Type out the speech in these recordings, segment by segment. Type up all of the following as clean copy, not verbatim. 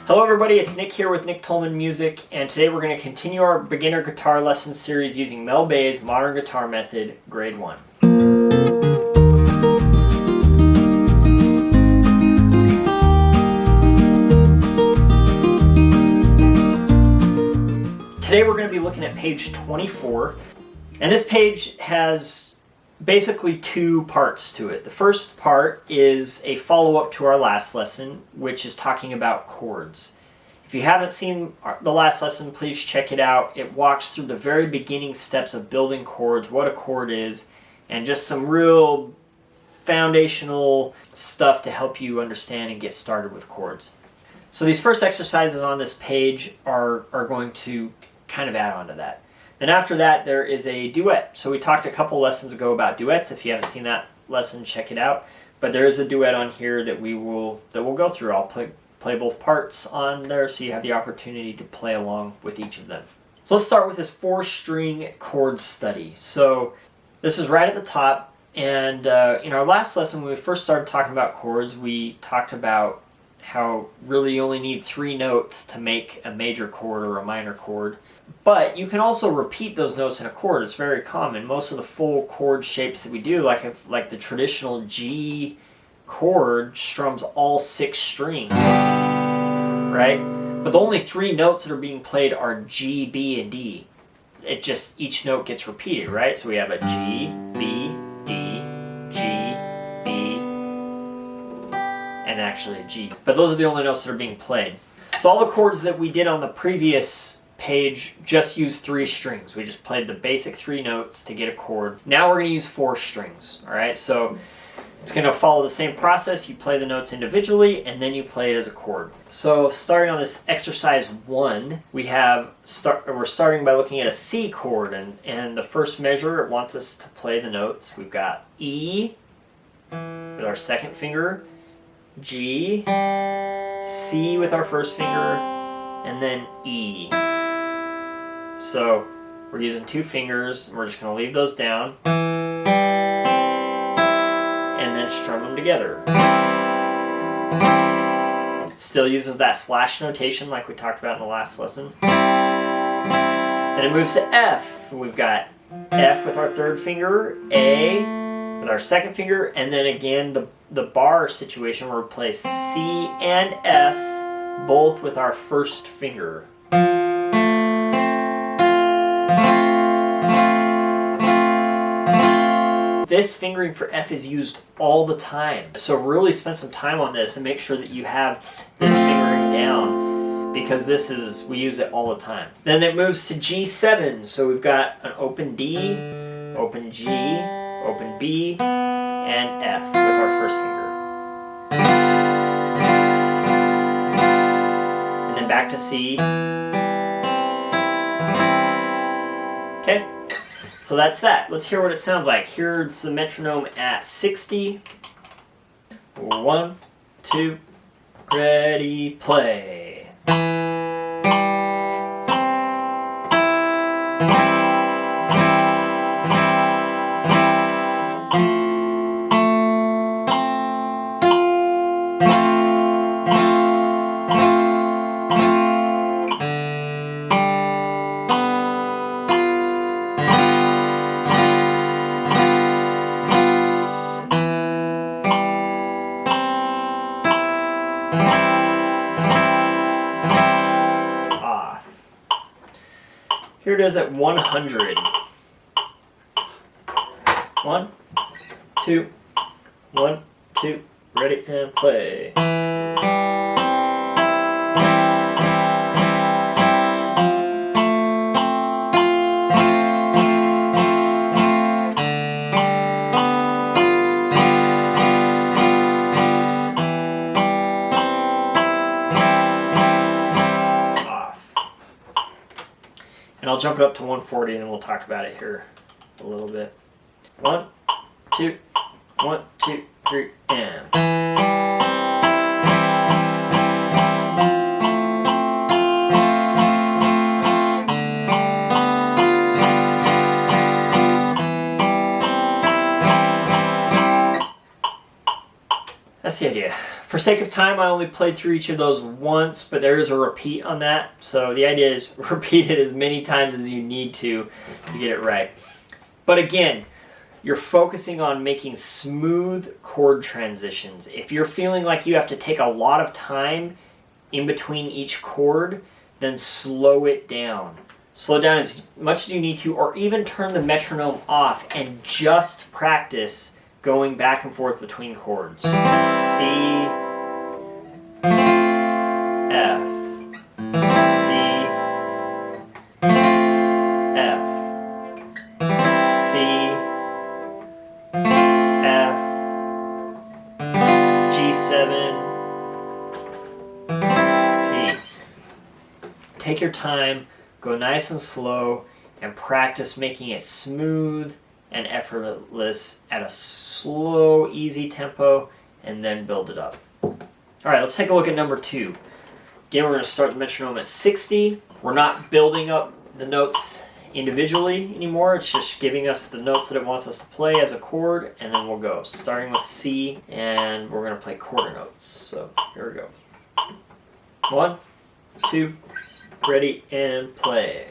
Hello everybody, it's Nick here with Nick Tolman Music, and today we're going to continue our beginner guitar lesson series using Mel Bay's Modern Guitar Method, Grade 1. Today we're going to be looking at page 24, and this page has basically two parts to it. The first part is a follow-up to our last lesson, which is talking about chords. If you haven't seen the last lesson, please check it out. It walks through the very beginning steps of building chords, what a chord is, and just some real foundational stuff to help you understand and get started with chords. So these first exercises on this page are going to kind of add on to that. Then after that, there is a duet. So we talked a couple lessons ago about duets. If you haven't seen that lesson, check it out. But there is a duet on here that we'll go through. I'll play both parts on there so you have the opportunity to play along with each of them. So let's start with this 4-string chord study. So this is right at the top. And in our last lesson, when we first started talking about chords, we talked about how really you only need 3 notes to make a major chord or a minor chord. But you can also repeat those notes in a chord. It's very common. Most of the full chord shapes that we do, like the traditional G chord, strums all 6 strings, right? But the only 3 notes that are being played are G, B, and D. It just, each note gets repeated, right? So we have a G, B, D, G, B, and actually a G. But those are the only notes that are being played. So all the chords that we did on the previous page just used 3 strings. We just played the basic 3 notes to get a chord. Now we're going to use 4 strings, all right? So it's going to follow the same process. You play the notes individually, and then you play it as a chord. So starting on this exercise 1, we're starting by looking at a C chord, and the first measure, it wants us to play the notes. We've got E with our second finger, G, C with our first finger, and then E. So we're using 2 fingers, and we're just going to leave those down and then strum them together. It still uses that slash notation like we talked about in the last lesson. Then it moves to F. We've got F with our third finger, A with our second finger, and then again the bar situation where we play C and F both with our first finger. This fingering for F is used all the time. So really spend some time on this and make sure that you have this fingering down, because we use it all the time. Then it moves to G7. So we've got an open D, open G, open B, and F with our first finger. And then back to C. Okay. So that's that. Let's hear what it sounds like. Here's the metronome at 60. 1, 2, ready, play. Here it is at 100. 1, 2, 1, 2, ready, and play. And I'll jump it up to 140 and then we'll talk about it here a little bit. 1, 2, 1, 2, 3, and. That's the idea. For sake of time, I only played through each of those once, but there is a repeat on that. So the idea is repeat it as many times as you need to get it right. But again, you're focusing on making smooth chord transitions. If you're feeling like you have to take a lot of time in between each chord, then slow it down. Slow down as much as you need to, or even turn the metronome off and just practice going back and forth between chords. C, F, C, F, C, F, G7, C. Take your time, go nice and slow, and practice making it smooth and effortless at a slow, easy tempo, and then build it up. Alright, let's take a look at number 2. Again, we're going to start the metronome at 60. We're not building up the notes individually anymore. It's just giving us the notes that it wants us to play as a chord, and then we'll go. Starting with C, and we're going to play quarter notes. So, here we go. 1, 2, ready, and play.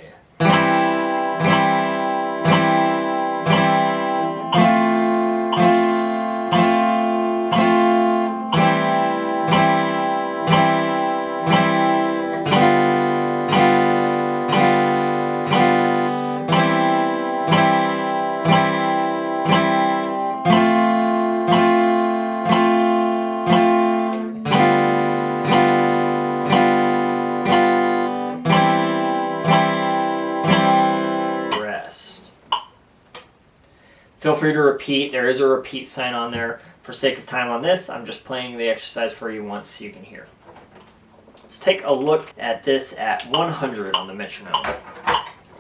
Feel free to repeat. There is a repeat sign on there. For sake of time on this, I'm just playing the exercise for you once so you can hear. Let's take a look at this at 100 on the metronome.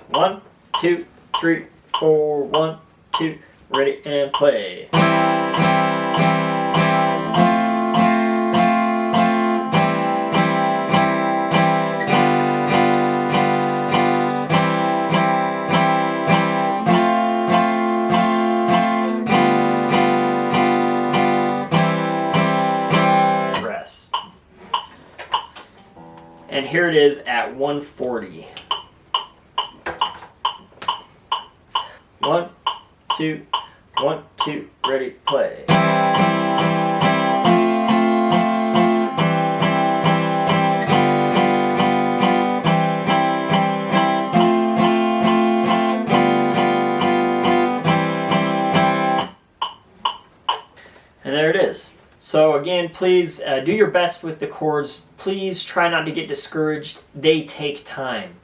1, 2, 3, 4, 1, 2, ready, and play. And here it is at 140. 1, 2, 1, 2, ready, play. And there it is. So again, please do your best with the chords. Please try not to get discouraged. They take time.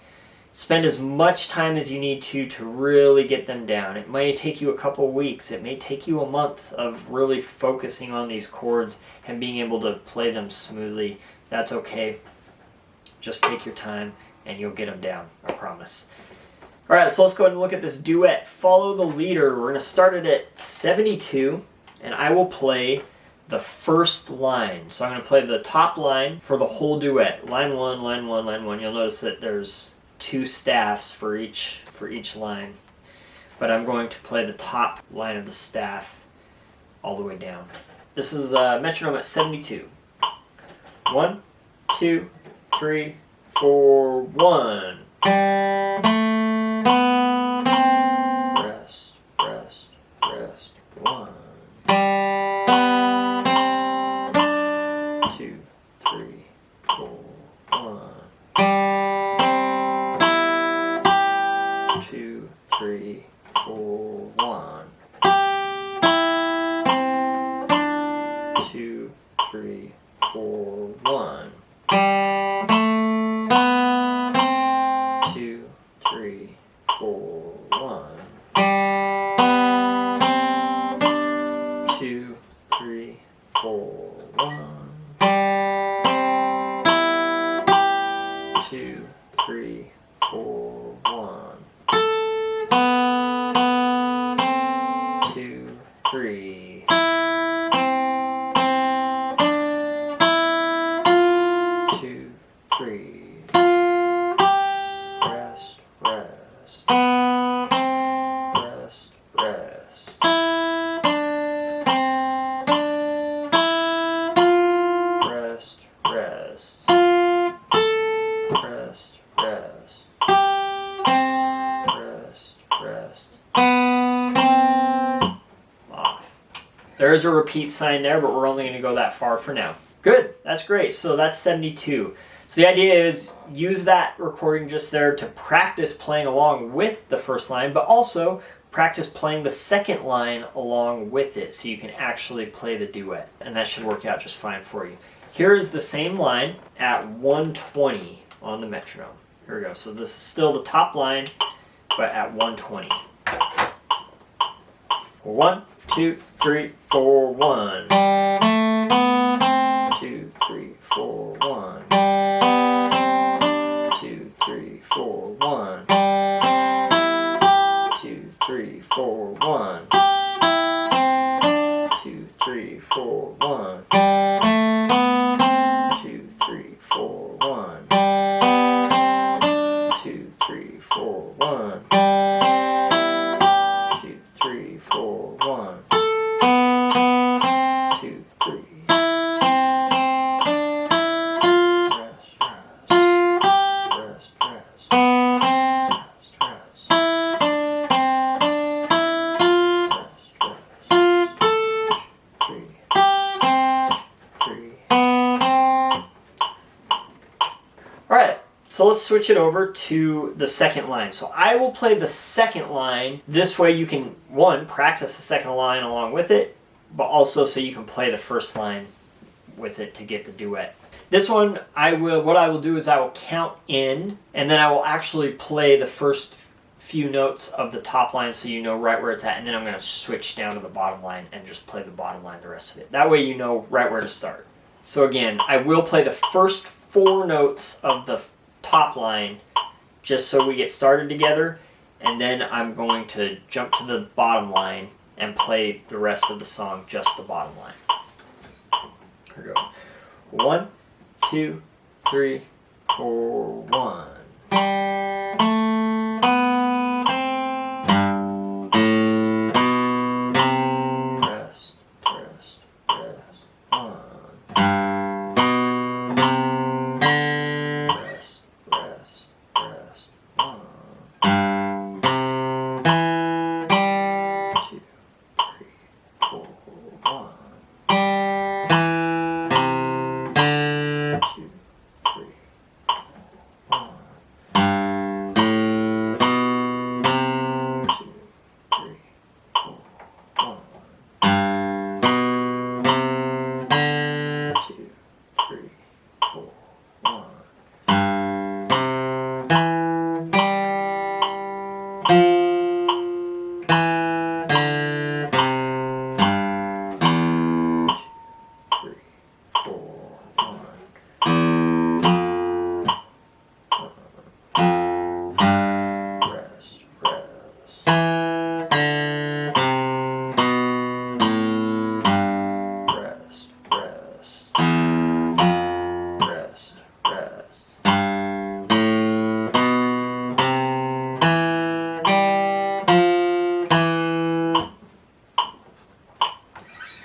Spend as much time as you need to really get them down. It may take you a couple weeks. It may take you a month of really focusing on these chords and being able to play them smoothly. That's okay. Just take your time and you'll get them down, I promise. All right, so let's go ahead and look at this duet. Follow the leader. We're going to start it at 72, and I will play the first line. So I'm going to play the top line for the whole duet. Line 1, line 1, line 1. You'll notice that there's 2 staffs for each line. But I'm going to play the top line of the staff all the way down. This is metronome at 72. 1, 2, 3, 4, 1. Rest, rest, rest. 1. 2, 3, 4, 1. 2, 3, 4, 1. 2, 3, 4, 1. 2, 3, 4, 1. 2, 3, 4, 1. 2, 3, 4, 1. 2, 3. 2, 3. Rest, rest. Rest, rest. There is a repeat sign there, but we're only going to go that far for now. Good, that's great. So that's 72. So the idea is use that recording just there to practice playing along with the first line, but also practice playing the second line along with it so you can actually play the duet. And that should work out just fine for you. Here is the same line at 120 on the metronome. Here we go. So this is still the top line, but at 120. 1, 2, 3, 4, 1. 2, 3, 4, 1. 2, 3, 4, 1. 2, 3, 4, 1. 2, 3, 4, 1. 2, 3, 4, 1. 2, 3, 4, 1. 2, 3, 4, 1. 2, 3. Alright, so let's switch it over to the second line. So I will play the second line. This way you can, one, practice the second line along with it, but also so you can play the first line with it to get the duet. This one, what I will do is I will count in, and then I will actually play the first few notes of the top line so you know right where it's at, and then I'm going to switch down to the bottom line and just play the bottom line the rest of it. That way you know right where to start. So again, I will play the first 4 notes of the top line just so we get started together, and then I'm going to jump to the bottom line and play the rest of the song just the bottom line. Here we go. 1, 2, 3, 4, 1. Rest, rest, rest, 1. Rest, rest, rest, 1. 2, 3, 4, 1. 2, 3, 4, 1. 2, 3, 4, 1. 2, 3, 4, 1.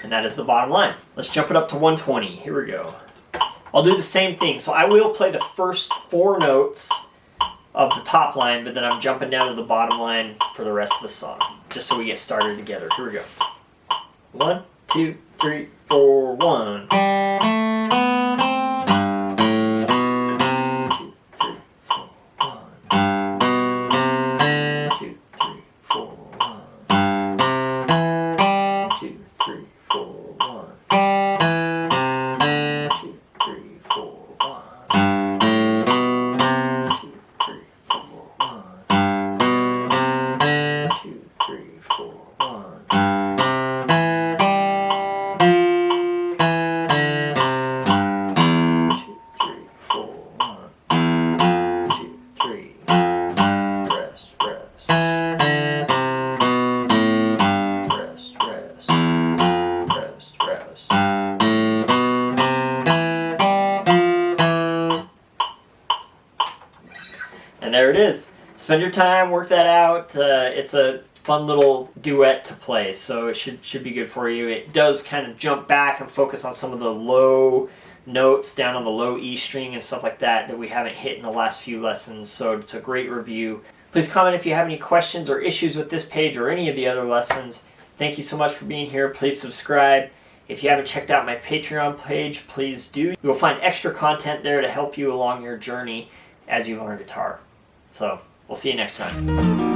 And that is the bottom line. Let's jump it up to 120. Here we go. I'll do the same thing. So I will play the first 4 notes of the top line, but then I'm jumping down to the bottom line for the rest of the song, just so we get started together. Here we go. 1, 2, 3, 4, 1. 2, 3, 4, 1. 2, 3, 4, 1. 2, 3, 4, 1. 2, 3, 4, 1. 2, 3, 4, 1. 2, 3, 4, 1. 2, 3, rest, rest. Rest, rest. Rest, rest. And there it is. Spend your time, work that out. It's a fun little duet to play, so it should be good for you. It does kind of jump back and focus on some of the low notes down on the low E string and stuff like that we haven't hit in the last few lessons, so it's a great review. Please comment if you have any questions or issues with this page or any of the other lessons, Thank you so much for being here. Please subscribe. If you haven't checked out my Patreon page, please do. You'll find extra content there to help you along your journey as you learn guitar. So, we'll see you next time.